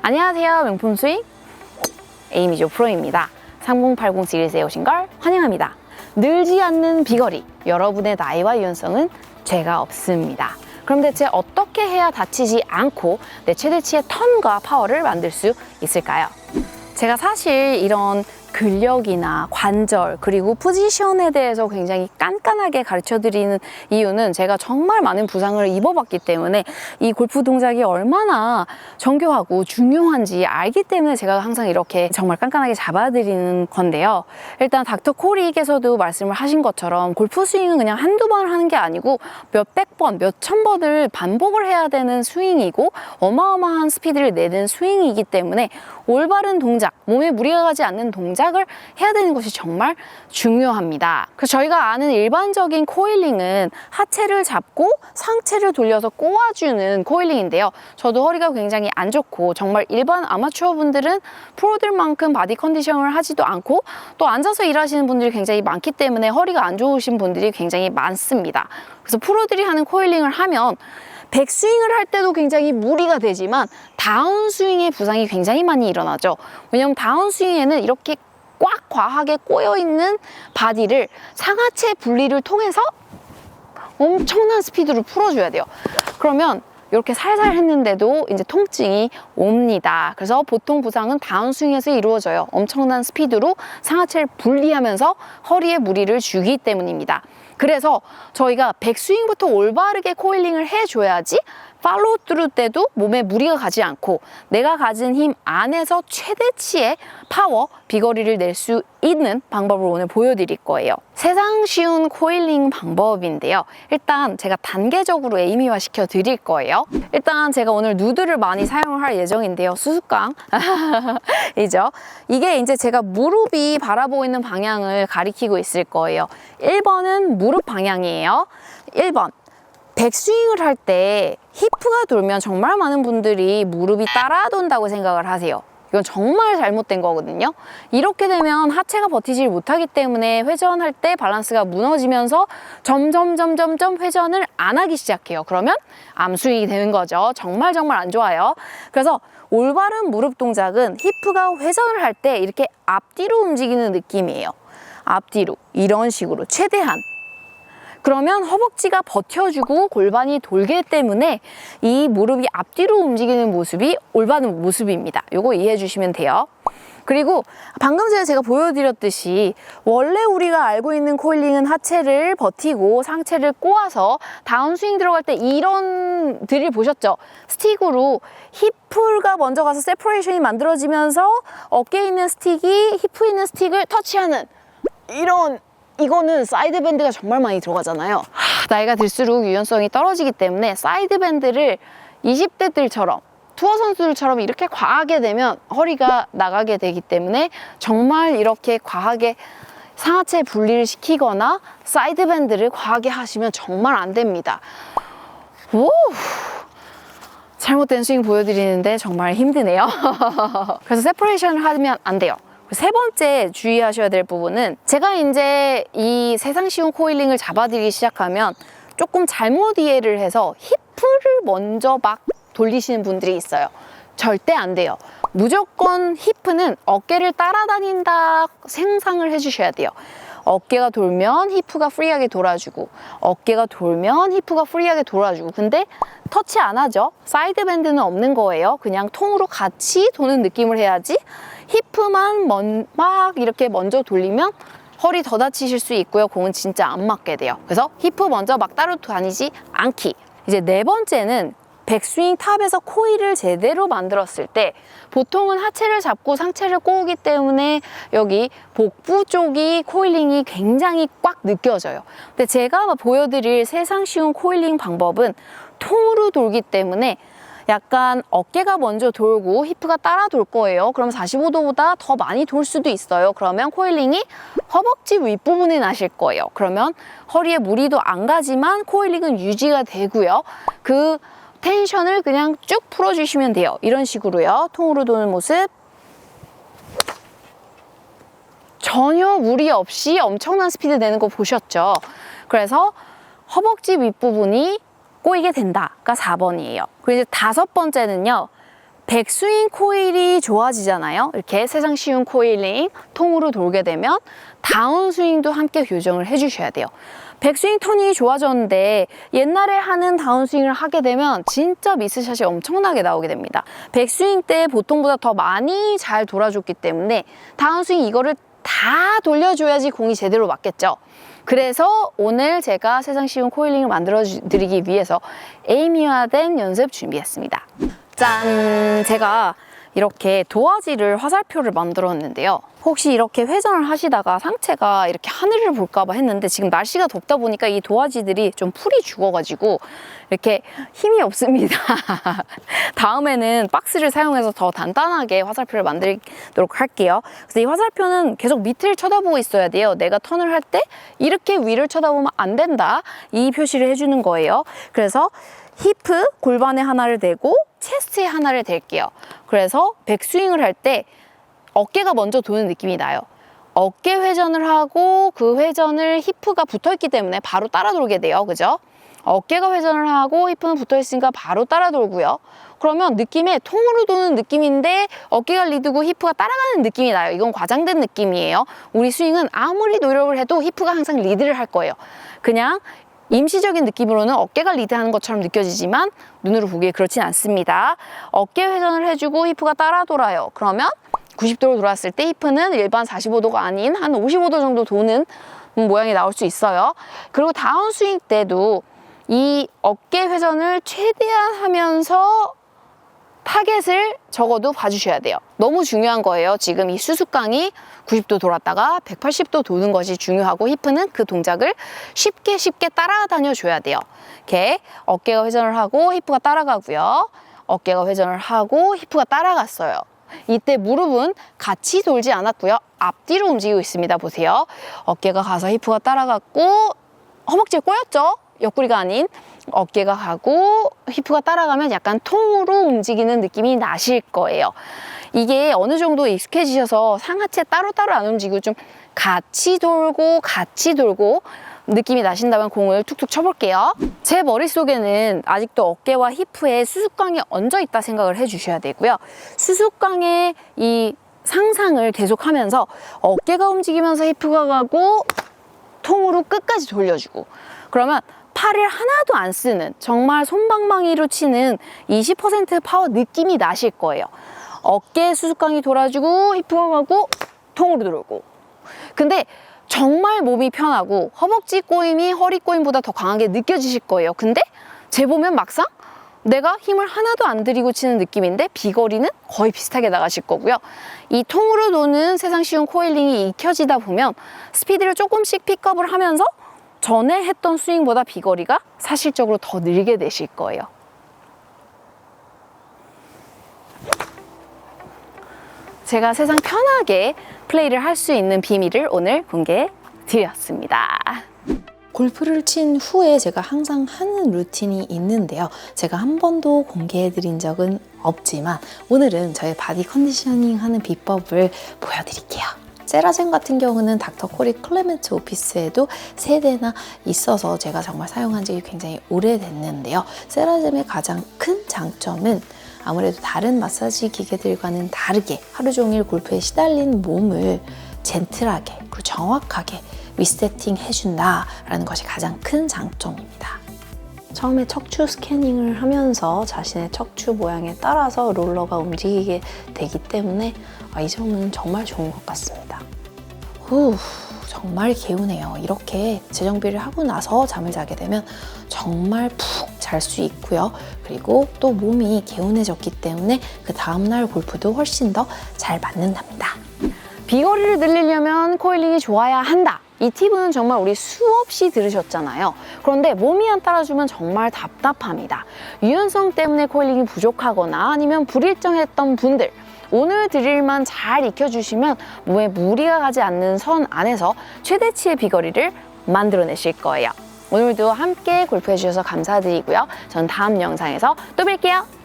안녕하세요. 명품 스윙 에이미조 프로입니다. 3080 시리즈에 오신 걸 환영합니다. 늘지 않는 비거리, 여러분의 나이와 유연성은 죄가 없습니다. 그럼 대체 어떻게 해야 다치지 않고 내 최대치의 턴과 파워를 만들 수 있을까요? 제가 사실 이런 근력이나 관절 그리고 포지션에 대해서 굉장히 깐깐하게 가르쳐드리는 이유는 제가 정말 많은 부상을 입어봤기 때문에 이 골프 동작이 얼마나 정교하고 중요한지 알기 때문에 제가 항상 이렇게 정말 깐깐하게 잡아드리는 건데요. 일단 닥터 코리께서도 말씀을 하신 것처럼 골프 스윙은 그냥 한두 번 하는 게 아니고 몇백 번, 몇천 번을 반복을 해야 되는 스윙이고 어마어마한 스피드를 내는 스윙이기 때문에 올바른 동작, 몸에 무리가 가지 않는 동작을 해야 되는 것이 정말 중요합니다. 그래서 저희가 아는 일반적인 코일링은 하체를 잡고 상체를 돌려서 꼬아주는 코일링인데요. 저도 허리가 굉장히 안 좋고 정말 일반 아마추어 분들은 프로들만큼 바디 컨디션을 하지도 않고 또 앉아서 일하시는 분들이 굉장히 많기 때문에 허리가 안 좋으신 분들이 굉장히 많습니다. 그래서 프로들이 하는 코일링을 하면 백스윙을 할 때도 굉장히 무리가 되지만 다운스윙의 부상이 굉장히 많이 일어나죠. 왜냐하면 다운스윙에는 이렇게 꽉 과하게 꼬여있는 바디를 상하체 분리를 통해서 엄청난 스피드로 풀어줘야 돼요. 그러면 이렇게 살살 했는데도 이제 통증이 옵니다. 그래서 보통 부상은 다운스윙에서 이루어져요. 엄청난 스피드로 상하체를 분리하면서 허리에 무리를 주기 때문입니다. 그래서 저희가 백스윙부터 올바르게 코일링을 해줘야지 팔로우 트루 때도 몸에 무리가 가지 않고 내가 가진 힘 안에서 최대치의 파워, 비거리를 낼 수 있는 방법을 오늘 보여드릴 거예요. 세상 쉬운 코일링 방법인데요. 일단 제가 단계적으로 에이미화 시켜 드릴 거예요. 일단 제가 오늘 누드를 많이 사용을 할 예정인데요. 수수깡 이죠. 이게 이제 제가 무릎이 바라보고 있는 방향을 가리키고 있을 거예요. 1번은 무릎 방향이에요. 1번. 백스윙을 할 때 히프가 돌면 정말 많은 분들이 무릎이 따라 돈다고 생각을 하세요. 이건 정말 잘못된 거거든요. 이렇게 되면 하체가 버티질 못하기 때문에 회전할 때 밸런스가 무너지면서 점점 회전을 안 하기 시작해요. 그러면 암스윙이 되는 거죠. 정말 안 좋아요. 그래서 올바른 무릎 동작은 히프가 회전을 할 때 이렇게 앞뒤로 움직이는 느낌이에요. 앞뒤로 이런 식으로 최대한. 그러면 허벅지가 버텨주고 골반이 돌기 때문에 이 무릎이 앞뒤로 움직이는 모습이 올바른 모습입니다. 요거 이해해 주시면 돼요. 그리고 방금 전에 제가 보여드렸듯이 원래 우리가 알고 있는 코일링은 하체를 버티고 상체를 꼬아서 다운스윙 들어갈 때 이런 드릴 보셨죠? 스틱으로 힙가 먼저 가서 세퍼레이션이 만들어지면서 어깨에 있는 스틱이 힙에 있는 스틱을 터치하는 이거는 사이드 밴드가 정말 많이 들어가잖아요. 나이가 들수록 유연성이 떨어지기 때문에 사이드 밴드를 20대들처럼 투어 선수들처럼 이렇게 과하게 되면 허리가 나가게 되기 때문에 정말 이렇게 과하게 상하체 분리를 시키거나 사이드 밴드를 과하게 하시면 정말 안 됩니다. 오! 잘못된 스윙 보여드리는데 정말 힘드네요. 그래서 세퍼레이션을 하면 안 돼요. 세 번째 주의하셔야 될 부분은 제가 이제 이 세상 쉬운 코일링을 잡아들이기 시작하면 조금 잘못 이해를 해서 히프를 먼저 막 돌리시는 분들이 있어요. 절대 안 돼요. 무조건 히프는 어깨를 따라다닌다 생각을 해주셔야 돼요. 어깨가 돌면 히프가 프리하게 돌아주고 어깨가 돌면 히프가 프리하게 돌아주고 근데 터치 안 하죠. 사이드 밴드는 없는 거예요. 그냥 통으로 같이 도는 느낌을 해야지 히프만 막 이렇게 먼저 돌리면 허리 더 다치실 수 있고요. 공은 진짜 안 맞게 돼요. 그래서 히프 먼저 막 따로 다니지 않기. 이제 네 번째는 백스윙 탑에서 코일을 제대로 만들었을 때 보통은 하체를 잡고 상체를 꼬우기 때문에 여기 복부 쪽이 코일링이 굉장히 꽉 느껴져요. 근데 제가 보여드릴 세상 쉬운 코일링 방법은 통으로 돌기 때문에 약간 어깨가 먼저 돌고 히프가 따라 돌 거예요. 그럼 45도보다 더 많이 돌 수도 있어요. 그러면 코일링이 허벅지 윗부분에 나실 거예요. 그러면 허리에 무리도 안 가지만 코일링은 유지가 되고요. 그 텐션을 그냥 쭉 풀어주시면 돼요. 이런 식으로요. 통으로 도는 모습. 전혀 무리 없이 엄청난 스피드 내는 거 보셨죠? 그래서 허벅지 윗부분이 꼬이게 된다가 4번이에요. 그리고 이제 5번째는요. 백스윙 코일이 좋아지잖아요. 이렇게 세상 쉬운 코일링 통으로 돌게 되면 다운스윙도 함께 교정을 해주셔야 돼요. 백스윙 턴이 좋아졌는데 옛날에 하는 다운스윙을 하게 되면 진짜 미스샷이 엄청나게 나오게 됩니다. 백스윙 때 보통보다 더 많이 잘 돌아줬기 때문에 다운스윙 이거를 다 돌려줘야지 공이 제대로 맞겠죠. 그래서 오늘 제가 세상 쉬운 코일링을 만들어 드리기 위해서 에이미화된 연습 준비했습니다. 짠! 제가 이렇게 도화지를 화살표를 만들었는데요. 혹시 이렇게 회전을 하시다가 상체가 이렇게 하늘을 볼까봐 했는데 지금 날씨가 덥다 보니까 이 도화지들이 좀 풀이 죽어가지고 이렇게 힘이 없습니다. 다음에는 박스를 사용해서 더 단단하게 화살표를 만들도록 할게요. 그래서 이 화살표는 계속 밑을 쳐다보고 있어야 돼요. 내가 턴을 할 때 이렇게 위를 쳐다보면 안 된다. 이 표시를 해주는 거예요. 그래서 히프 골반에 하나를 대고 체스트에 하나를 댈게요. 그래서 백스윙을 할 때 어깨가 먼저 도는 느낌이 나요. 어깨 회전을 하고 그 회전을 히프가 붙어있기 때문에 바로 따라 돌게 돼요. 그죠? 어깨가 회전을 하고 히프는 붙어있으니까 바로 따라 돌고요. 그러면 느낌에 통으로 도는 느낌인데 어깨가 리드고 히프가 따라가는 느낌이 나요. 이건 과장된 느낌이에요. 우리 스윙은 아무리 노력을 해도 히프가 항상 리드를 할 거예요. 그냥 임시적인 느낌으로는 어깨가 리드하는 것처럼 느껴지지만 눈으로 보기에 그렇진 않습니다. 어깨 회전을 해주고 히프가 따라 돌아요. 그러면 90도로 돌았을 때 히프는 일반 45도가 아닌 한 55도 정도 도는 모양이 나올 수 있어요. 그리고 다운스윙 때도 이 어깨 회전을 최대한 하면서 타겟을 적어도 봐주셔야 돼요. 너무 중요한 거예요. 지금 이 수수깡이 90도 돌았다가 180도 도는 것이 중요하고 히프는 그 동작을 쉽게 따라다녀 줘야 돼요. 이렇게 어깨가 회전을 하고 히프가 따라가고요. 어깨가 회전을 하고 히프가 따라갔어요. 이때 무릎은 같이 돌지 않았고요. 앞뒤로 움직이고 있습니다. 보세요. 어깨가 가서 히프가 따라갔고 허벅지에 꼬였죠? 옆구리가 아닌 어깨가 가고 히프가 따라가면 약간 통으로 움직이는 느낌이 나실 거예요. 이게 어느 정도 익숙해지셔서 상하체 따로따로 안 움직이고 좀 같이 돌고 느낌이 나신다면 공을 툭툭 쳐볼게요. 제 머릿속에는 아직도 어깨와 히프에 수수깡이 얹어 있다 생각을 해주셔야 되고요. 수수깡의 이 상상을 계속하면서 어깨가 움직이면서 히프가 가고 통으로 끝까지 돌려주고 그러면 팔을 하나도 안 쓰는 정말 솜방망이로 치는 20% 파워 느낌이 나실 거예요. 어깨 수수깡이 돌아주고 히프가 가고 통으로 들어오고 근데 정말 몸이 편하고 허벅지 꼬임이 허리 꼬임보다 더 강하게 느껴지실 거예요. 근데 재보면 막상 내가 힘을 하나도 안 들이고 치는 느낌인데 비거리는 거의 비슷하게 나가실 거고요. 이 통으로 도는 세상 쉬운 코일링이 익혀지다 보면 스피드를 조금씩 픽업을 하면서 전에 했던 스윙보다 비거리가 사실적으로 더 늘게 되실 거예요. 제가 세상 편하게 플레이를 할 수 있는 비밀을 오늘 공개해 드렸습니다. 골프를 친 후에 제가 항상 하는 루틴이 있는데요. 제가 한 번도 공개해 드린 적은 없지만 오늘은 저의 바디 컨디셔닝 하는 비법을 보여드릴게요. 세라젬 같은 경우는 닥터 코리 클레멘트 오피스에도 3대나 있어서 제가 정말 사용한 지 굉장히 오래됐는데요. 세라젬의 가장 큰 장점은 아무래도 다른 마사지 기계들과는 다르게 하루 종일 골프에 시달린 몸을 젠틀하게 그리고 정확하게 리세팅 해준다라는 것이 가장 큰 장점입니다. 처음에 척추 스캐닝을 하면서 자신의 척추 모양에 따라서 롤러가 움직이게 되기 때문에 이 점은 정말 좋은 것 같습니다. 정말 개운해요. 이렇게 재정비를 하고 나서 잠을 자게 되면 정말 푹 잘 수 있고요. 그리고 또 몸이 개운해졌기 때문에 그 다음날 골프도 훨씬 더 잘 맞는답니다. 비거리를 늘리려면 코일링이 좋아야 한다. 이 팁은 정말 우리 수없이 들으셨잖아요. 그런데 몸이 안 따라주면 정말 답답합니다. 유연성 때문에 코일링이 부족하거나 아니면 불일정했던 분들 오늘 드릴만 잘 익혀주시면 몸에 무리가 가지 않는 선 안에서 최대치의 비거리를 만들어내실 거예요. 오늘도 함께 골프해주셔서 감사드리고요. 전 다음 영상에서 또 뵐게요.